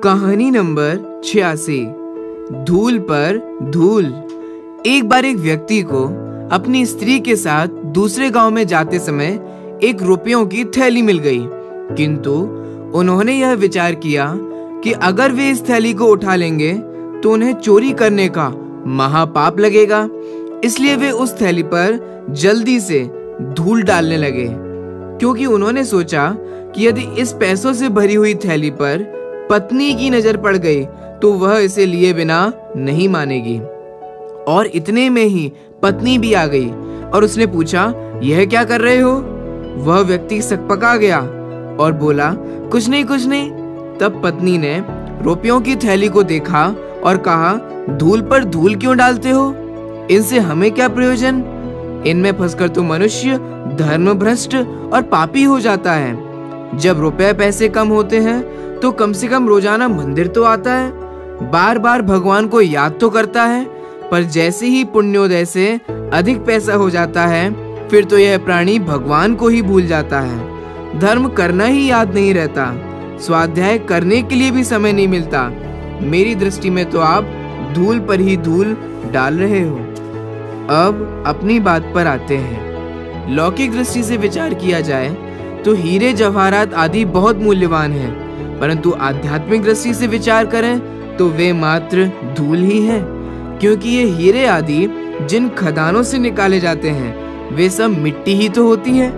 कहानी नंबर 86। धूल पर धूल। एक बार एक व्यक्ति को अपनी स्त्री के साथ दूसरे गांव में जाते समय एक रुपयों की थैली मिल गई, किंतु उन्होंने यह विचार किया कि अगर वे इस थैली को उठा लेंगे तो उन्हें चोरी करने का महापाप लगेगा। इसलिए वे उस थैली पर जल्दी से धूल डालने लगे, क्योंकि उन्होंने सोचा कि यदि इस पैसों से भरी हुई थैली पर पत्नी की नजर पड़ गई तो वह इसे लिए बिना नहीं मानेगी। और इतने में ही पत्नी भी आ गई और उसने पूछा, यह क्या कर रहे हो? वह व्यक्ति सकपका गया और बोला, कुछ नहीं। तब पत्नी ने रुपयों की थैली को देखा और कहा, धूल पर धूल क्यों डालते हो? इनसे हमें क्या प्रयोजन? इनमें फंसकर तो मनुष्य धर्मभ्रष्ट और पापी हो जाता है। जब रुपए पैसे कम होते हैं तो कम से कम रोजाना मंदिर तो आता है, बार बार भगवान को याद तो करता है, पर जैसे ही पुण्योदय से अधिक पैसा हो जाता है फिर तो यह प्राणी भगवान को ही भूल जाता है। धर्म करना ही याद नहीं रहता, स्वाध्याय करने के लिए भी समय नहीं मिलता। मेरी दृष्टि में तो आप धूल पर ही धूल डाल रहे हो। अब अपनी बात पर आते हैं। लौकिक दृष्टि से विचार किया जाए तो हीरे जवाहरात आदि बहुत मूल्यवान हैं, परंतु आध्यात्मिक दृष्टि से विचार करें तो वे मात्र धूल ही हैं, क्योंकि ये हीरे आदि जिन खदानों से निकाले जाते हैं वे सब मिट्टी ही तो होती है,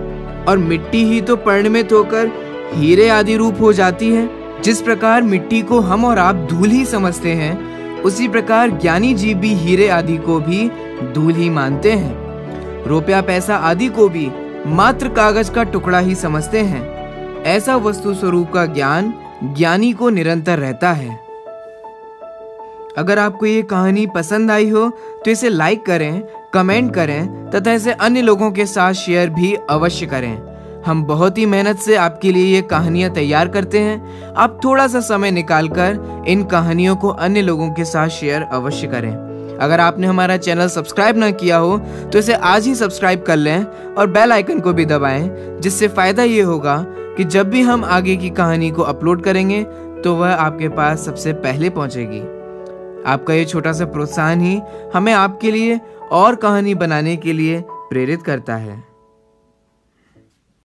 और मिट्टी ही तो परिणमित होकर हीरे आदि रूप हो जाती है। जिस प्रकार मिट्टी को हम और आप धूल ही समझते हैं, उसी प्रकार ज्ञानी जीव भी हीरे आदि को भी धूल ही मानते हैं। रुपया पैसा आदि को भी मात्र कागज का टुकड़ा ही समझते हैं। ऐसा वस्तु स्वरूप का ज्ञान ज्ञानी को निरंतर रहता है। अगर आपको ये कहानी पसंद आई हो तो इसे लाइक करें, कमेंट करें तथा इसे अन्य लोगों के साथ शेयर भी अवश्य करें। हम बहुत ही मेहनत से आपके लिए ये कहानियां तैयार करते हैं। आप थोड़ा सा समय निकालकर इन कहानियों को अन्य लोगों के साथ शेयर अवश्य करें। अगर आपने हमारा चैनल सब्सक्राइब ना किया हो तो इसे आज ही सब्सक्राइब कर लें और बेल आइकन को भी दबाएं, जिससे फायदा ये होगा कि जब भी हम आगे की कहानी को अपलोड करेंगे तो वह आपके पास सबसे पहले पहुंचेगी। आपका ये छोटा सा प्रोत्साहन ही हमें आपके लिए और कहानी बनाने के लिए प्रेरित करता है।